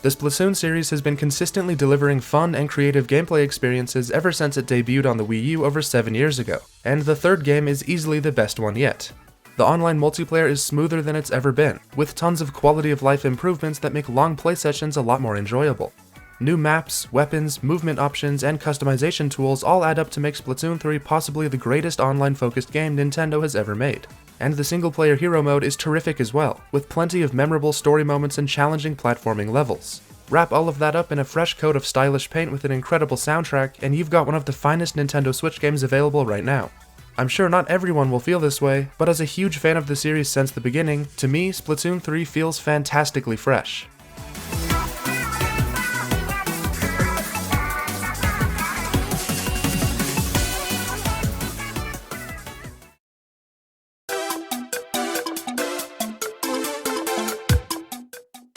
The Splatoon series has been consistently delivering fun and creative gameplay experiences ever since it debuted on the Wii U over 7 years ago, and the third game is easily the best one yet. The online multiplayer is smoother than it's ever been, with tons of quality of life improvements that make long play sessions a lot more enjoyable. New maps, weapons, movement options, and customization tools all add up to make Splatoon 3 possibly the greatest online-focused game Nintendo has ever made. And the single-player hero mode is terrific as well, with plenty of memorable story moments and challenging platforming levels. Wrap all of that up in a fresh coat of stylish paint with an incredible soundtrack, and you've got one of the finest Nintendo Switch games available right now. I'm sure not everyone will feel this way, but as a huge fan of the series since the beginning, to me, Splatoon 3 feels fantastically fresh.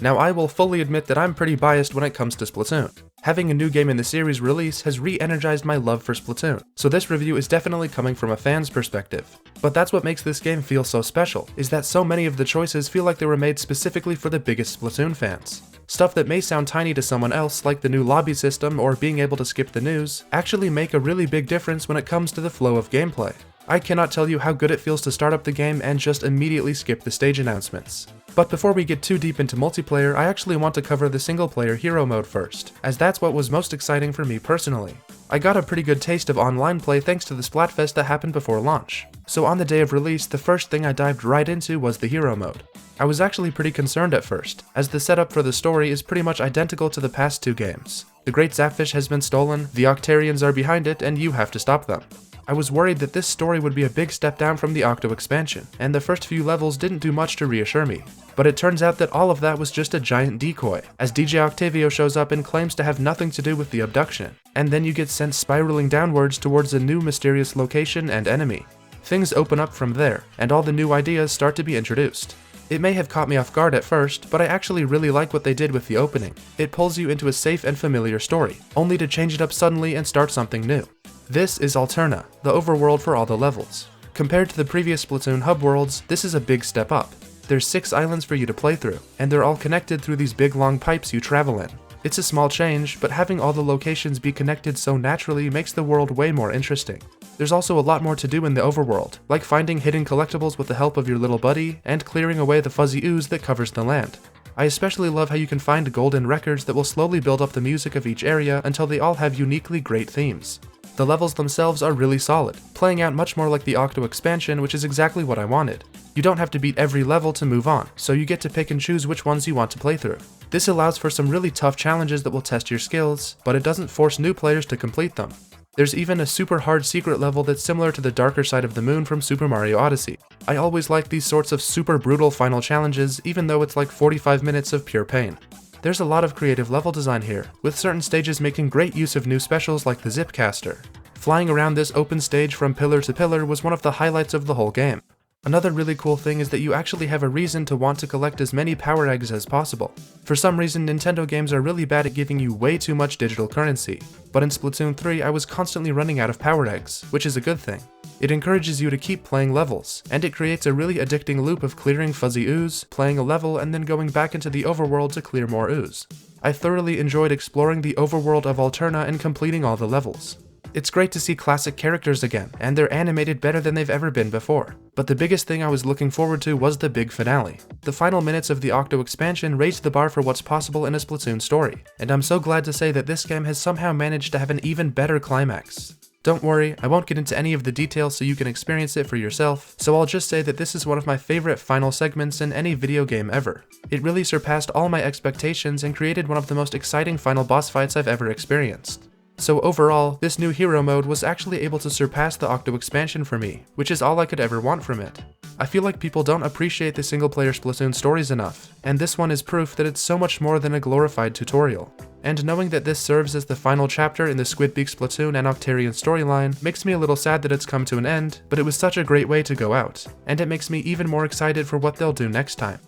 Now, I will fully admit that I'm pretty biased when it comes to Splatoon. Having a new game in the series release has re-energized my love for Splatoon, so this review is definitely coming from a fan's perspective. But that's what makes this game feel so special, is that so many of the choices feel like they were made specifically for the biggest Splatoon fans. Stuff that may sound tiny to someone else, like the new lobby system or being able to skip the news, actually make a really big difference when it comes to the flow of gameplay. I cannot tell you how good it feels to start up the game and just immediately skip the stage announcements. But before we get too deep into multiplayer, I actually want to cover the single-player hero mode first, as that's what was most exciting for me personally. I got a pretty good taste of online play thanks to the Splatfest that happened before launch. So on the day of release, the first thing I dived right into was the hero mode. I was actually pretty concerned at first, as the setup for the story is pretty much identical to the past two games. The Great Zapfish has been stolen, the Octarians are behind it, and you have to stop them. I was worried that this story would be a big step down from the Octo expansion, and the first few levels didn't do much to reassure me. But it turns out that all of that was just a giant decoy, as DJ Octavio shows up and claims to have nothing to do with the abduction, and then you get sent spiraling downwards towards a new mysterious location and enemy. Things open up from there, and all the new ideas start to be introduced. It may have caught me off guard at first, but I actually really like what they did with the opening. It pulls you into a safe and familiar story, only to change it up suddenly and start something new. This is Alterna, the overworld for all the levels. Compared to the previous Splatoon hub worlds, this is a big step up. There's 6 islands for you to play through, and they're all connected through these big long pipes you travel in. It's a small change, but having all the locations be connected so naturally makes the world way more interesting. There's also a lot more to do in the overworld, like finding hidden collectibles with the help of your little buddy, and clearing away the fuzzy ooze that covers the land. I especially love how you can find golden records that will slowly build up the music of each area until they all have uniquely great themes. The levels themselves are really solid, playing out much more like the Octo expansion, which is exactly what I wanted. You don't have to beat every level to move on, so you get to pick and choose which ones you want to play through. This allows for some really tough challenges that will test your skills, but it doesn't force new players to complete them. There's even a super hard secret level that's similar to the darker side of the moon from Super Mario Odyssey. I always like these sorts of super brutal final challenges, even though it's like 45 minutes of pure pain. There's a lot of creative level design here, with certain stages making great use of new specials like the Zipcaster. Flying around this open stage from pillar to pillar was one of the highlights of the whole game. Another really cool thing is that you actually have a reason to want to collect as many power eggs as possible. For some reason, Nintendo games are really bad at giving you way too much digital currency, but in Splatoon 3 I was constantly running out of power eggs, which is a good thing. It encourages you to keep playing levels, and it creates a really addicting loop of clearing fuzzy ooze, playing a level, and then going back into the overworld to clear more ooze. I thoroughly enjoyed exploring the overworld of Alterna and completing all the levels. It's great to see classic characters again, and they're animated better than they've ever been before. But the biggest thing I was looking forward to was the big finale. The final minutes of the Octo expansion raised the bar for what's possible in a Splatoon story, and I'm so glad to say that this game has somehow managed to have an even better climax. Don't worry, I won't get into any of the details so you can experience it for yourself, so I'll just say that this is one of my favorite final segments in any video game ever. It really surpassed all my expectations and created one of the most exciting final boss fights I've ever experienced. So overall, this new hero mode was actually able to surpass the Octo expansion for me, which is all I could ever want from it. I feel like people don't appreciate the single-player Splatoon stories enough, and this one is proof that it's so much more than a glorified tutorial. And knowing that this serves as the final chapter in the Squidbeak Splatoon and Octarian storyline makes me a little sad that it's come to an end, but it was such a great way to go out, and it makes me even more excited for what they'll do next time.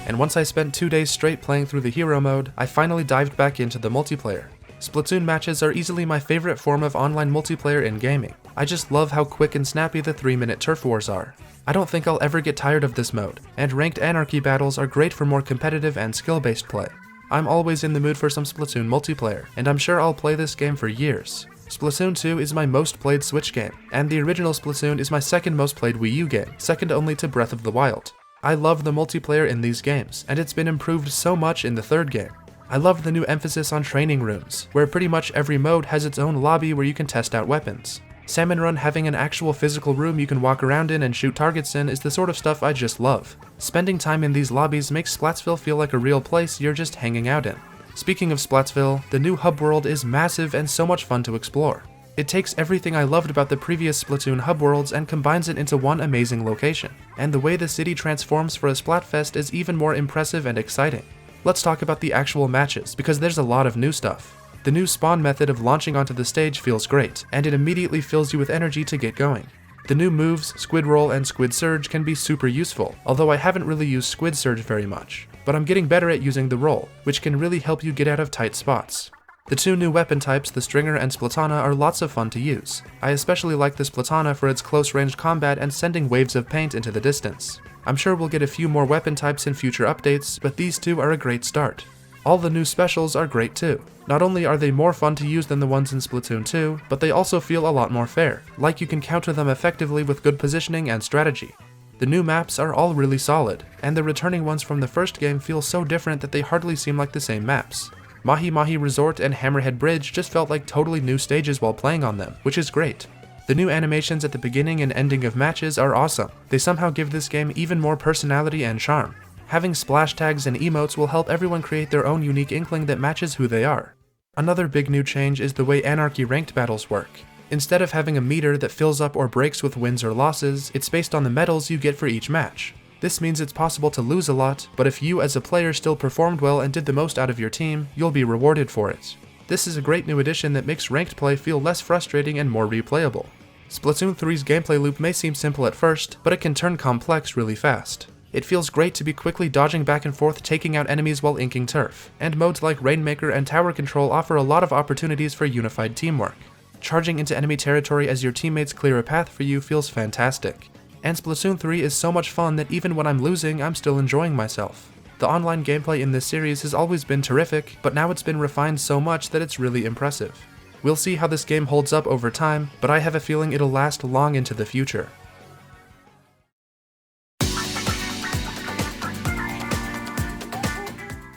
And once I spent 2 days straight playing through the hero mode, I finally dived back into the multiplayer. Splatoon matches are easily my favorite form of online multiplayer in gaming. I just love how quick and snappy the 3-minute turf wars are. I don't think I'll ever get tired of this mode, and ranked anarchy battles are great for more competitive and skill-based play. I'm always in the mood for some Splatoon multiplayer, and I'm sure I'll play this game for years. Splatoon 2 is my most played Switch game, and the original Splatoon is my second most played Wii U game, second only to Breath of the Wild. I love the multiplayer in these games, and it's been improved so much in the third game. I love the new emphasis on training rooms, where pretty much every mode has its own lobby where you can test out weapons. Salmon Run having an actual physical room you can walk around in and shoot targets in is the sort of stuff I just love. Spending time in these lobbies makes Splatsville feel like a real place you're just hanging out in. Speaking of Splatsville, the new hub world is massive and so much fun to explore. It takes everything I loved about the previous Splatoon hub worlds and combines it into one amazing location. And the way the city transforms for a Splatfest is even more impressive and exciting. Let's talk about the actual matches, because there's a lot of new stuff. The new spawn method of launching onto the stage feels great, and it immediately fills you with energy to get going. The new moves, Squid Roll and Squid Surge, can be super useful, although I haven't really used Squid Surge very much. But I'm getting better at using the Roll, which can really help you get out of tight spots. The two new weapon types, the Stringer and Splatana, are lots of fun to use. I especially like the Splatana for its close-range combat and sending waves of paint into the distance. I'm sure we'll get a few more weapon types in future updates, but these two are a great start. All the new specials are great too. Not only are they more fun to use than the ones in Splatoon 2, but they also feel a lot more fair, like you can counter them effectively with good positioning and strategy. The new maps are all really solid, and the returning ones from the first game feel so different that they hardly seem like the same maps. Mahi Mahi Resort and Hammerhead Bridge just felt like totally new stages while playing on them, which is great. The new animations at the beginning and ending of matches are awesome. They somehow give this game even more personality and charm. Having splash tags and emotes will help everyone create their own unique inkling that matches who they are. Another big new change is the way Anarchy ranked battles work. Instead of having a meter that fills up or breaks with wins or losses, it's based on the medals you get for each match. This means it's possible to lose a lot, but if you as a player still performed well and did the most out of your team, you'll be rewarded for it. This is a great new addition that makes ranked play feel less frustrating and more replayable. Splatoon 3's gameplay loop may seem simple at first, but it can turn complex really fast. It feels great to be quickly dodging back and forth, taking out enemies while inking turf, and modes like Rainmaker and Tower Control offer a lot of opportunities for unified teamwork. Charging into enemy territory as your teammates clear a path for you feels fantastic. And Splatoon 3 is so much fun that even when I'm losing, I'm still enjoying myself. The online gameplay in this series has always been terrific, but now it's been refined so much that it's really impressive. We'll see how this game holds up over time, but I have a feeling it'll last long into the future.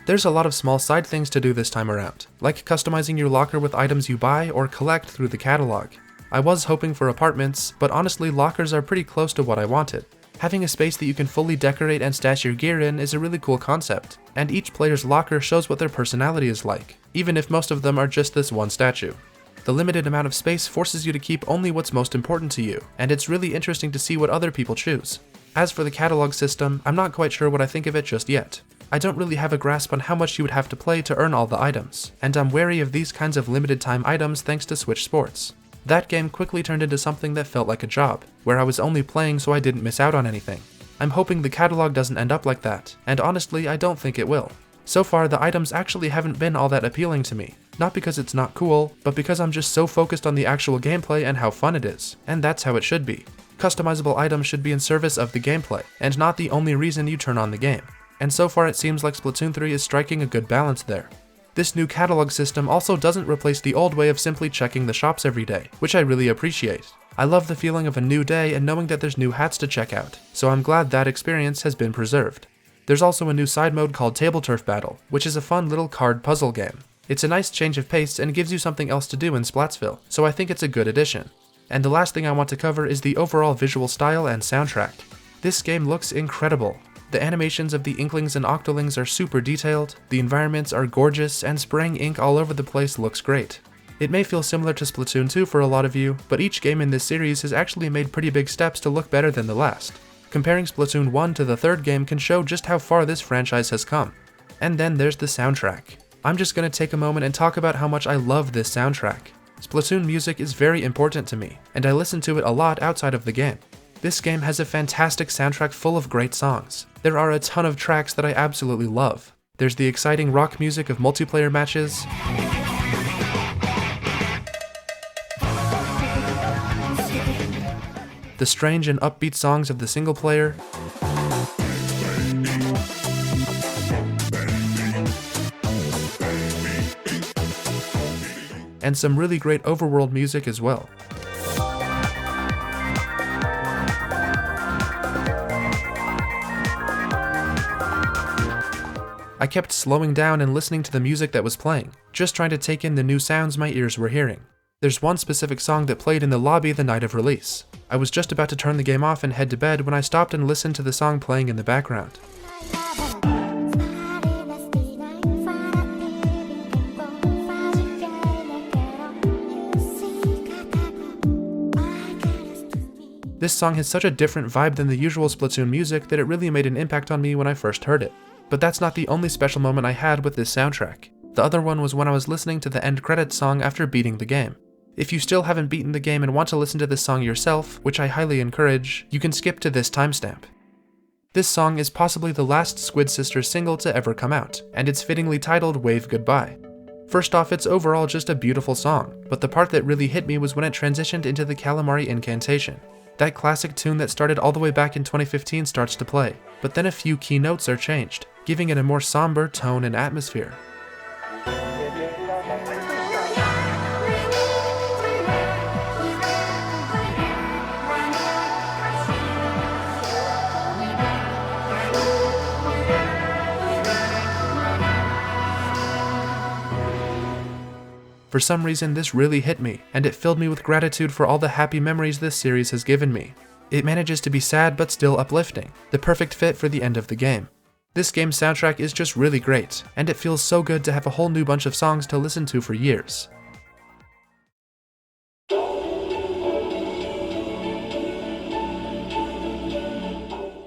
There's a lot of small side things to do this time around, like customizing your locker with items you buy or collect through the catalog. I was hoping for apartments, but honestly lockers are pretty close to what I wanted. Having a space that you can fully decorate and stash your gear in is a really cool concept, and each player's locker shows what their personality is like, even if most of them are just this one statue. The limited amount of space forces you to keep only what's most important to you, and it's really interesting to see what other people choose. As for the catalog system, I'm not quite sure what I think of it just yet. I don't really have a grasp on how much you would have to play to earn all the items, and I'm wary of these kinds of limited time items thanks to Switch Sports. That game quickly turned into something that felt like a job, where I was only playing so I didn't miss out on anything. I'm hoping the catalog doesn't end up like that, and honestly I don't think it will. So far the items actually haven't been all that appealing to me, not because it's not cool, but because I'm just so focused on the actual gameplay and how fun it is, and that's how it should be. Customizable items should be in service of the gameplay, and not the only reason you turn on the game. And so far it seems like Splatoon 3 is striking a good balance there. This new catalog system also doesn't replace the old way of simply checking the shops every day, which I really appreciate. I love the feeling of a new day and knowing that there's new hats to check out, so I'm glad that experience has been preserved. There's also a new side mode called Table Turf Battle, which is a fun little card puzzle game. It's a nice change of pace and gives you something else to do in Splatsville, so I think it's a good addition. And the last thing I want to cover is the overall visual style and soundtrack. This game looks incredible. The animations of the Inklings and Octolings are super detailed, the environments are gorgeous, and spraying ink all over the place looks great. It may feel similar to Splatoon 2 for a lot of you, but each game in this series has actually made pretty big steps to look better than the last. Comparing Splatoon 1 to the third game can show just how far this franchise has come. And then there's the soundtrack. I'm just gonna take a moment and talk about how much I love this soundtrack. Splatoon music is very important to me, and I listen to it a lot outside of the game. This game has a fantastic soundtrack full of great songs. There are a ton of tracks that I absolutely love. There's the exciting rock music of multiplayer matches, the strange and upbeat songs of the single player, and some really great overworld music as well. I kept slowing down and listening to the music that was playing, just trying to take in the new sounds my ears were hearing. There's one specific song that played in the lobby the night of release. I was just about to turn the game off and head to bed when I stopped and listened to the song playing in the background. This song has such a different vibe than the usual Splatoon music that it really made an impact on me when I first heard it. But that's not the only special moment I had with this soundtrack. The other one was when I was listening to the end credits song after beating the game. If you still haven't beaten the game and want to listen to this song yourself, which I highly encourage, you can skip to this timestamp. This song is possibly the last Squid Sisters single to ever come out, and it's fittingly titled Wave Goodbye. First off, it's overall just a beautiful song, but the part that really hit me was when it transitioned into the Calamari Incantation. That classic tune that started all the way back in 2015 starts to play, but then a few key notes are changed, giving it a more somber tone and atmosphere. For some reason, this really hit me, and it filled me with gratitude for all the happy memories this series has given me. It manages to be sad but still uplifting, the perfect fit for the end of the game. This game's soundtrack is just really great, and it feels so good to have a whole new bunch of songs to listen to for years.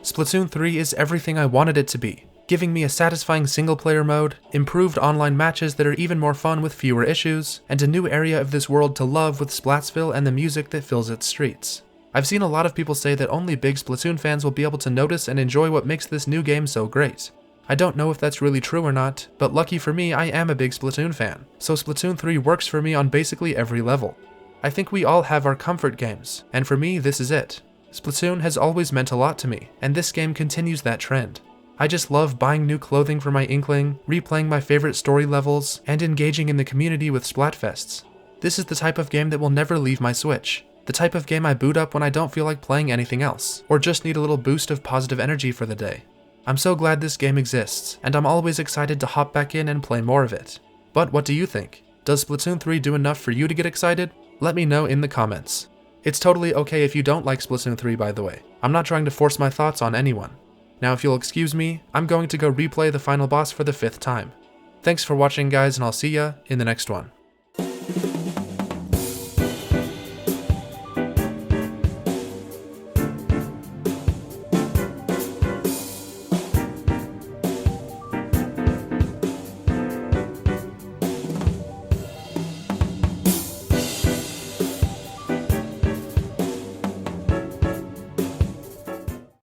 Splatoon 3 is everything I wanted it to be, giving me a satisfying single-player mode, improved online matches that are even more fun with fewer issues, and a new area of this world to love with Splatsville and the music that fills its streets. I've seen a lot of people say that only big Splatoon fans will be able to notice and enjoy what makes this new game so great. I don't know if that's really true or not, but lucky for me, I am a big Splatoon fan, so Splatoon 3 works for me on basically every level. I think we all have our comfort games, and for me, this is it. Splatoon has always meant a lot to me, and this game continues that trend. I just love buying new clothing for my Inkling, replaying my favorite story levels, and engaging in the community with Splatfests. This is the type of game that will never leave my Switch. The type of game I boot up when I don't feel like playing anything else, or just need a little boost of positive energy for the day. I'm so glad this game exists, and I'm always excited to hop back in and play more of it. But what do you think? Does Splatoon 3 do enough for you to get excited? Let me know in the comments. It's totally okay if you don't like Splatoon 3, by the way. I'm not trying to force my thoughts on anyone. Now if you'll excuse me, I'm going to go replay the final boss for the 5th time. Thanks for watching guys, and I'll see ya in the next one.